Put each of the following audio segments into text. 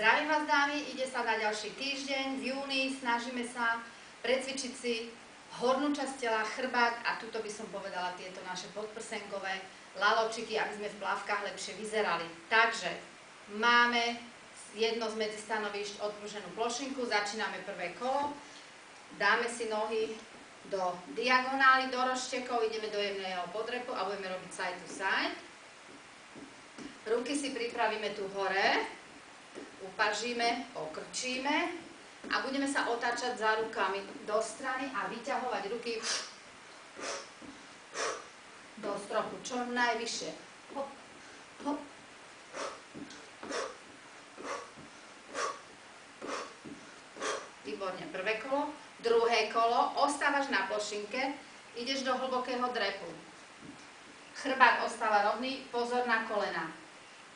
Zdravím vás dámy, ide sa na ďalší týždeň, v júni snažíme sa precvičiť si hornú časť tela, chrbát a tuto by som povedala tieto naše podprsenkové laločiky, aby sme v plavkách lepšie vyzerali. Takže máme jedno z medzistanovíšť odpruženú plošinku, začíname prvé kolo, dáme si nohy do diagonály, do rozštekov, ideme do jemného podrepu a budeme robiť side to side. Ruky si pripravíme tu hore, upažíme, pokrčíme a budeme sa otáčať za rukami do strany a vyťahovať ruky do stropu, čo najvyššie. Hop, hop. Výborne, prvé kolo. Druhé kolo, ostávaš na plošinke, ideš do hlbokého drepu. Chrbát ostáva rovný, pozor na kolena.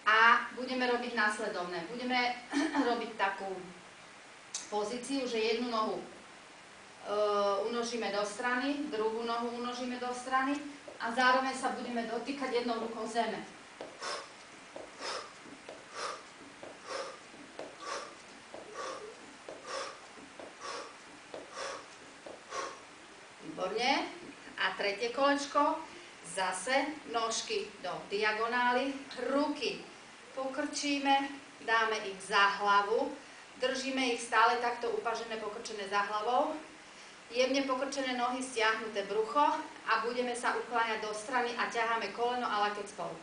A budeme robiť následovné. Budeme robiť takú pozíciu, že jednu nohu unožíme do strany, druhú nohu unožíme do strany a zároveň sa budeme dotýkať jednou rukou zeme. Výborne. A tretie kolečko, zase nožky do diagonály, ruky pokrčíme, dáme ich za hlavu, držíme ich stále takto upažené, pokrčené za hlavou, jemne pokrčené nohy, stiahnuté brucho a budeme sa ukláňať do strany a ťaháme koleno a lakeť spolu.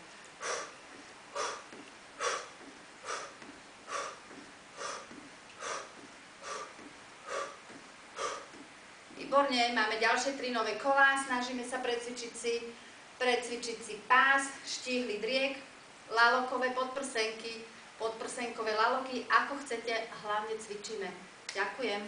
Výborne, máme ďalšie 3 nové kolá, snažíme sa precvičiť si pás, štíhly driek, lalokové podprsenky, podprsenkové laloky, ako chcete, hlavne cvičíme. Ďakujem.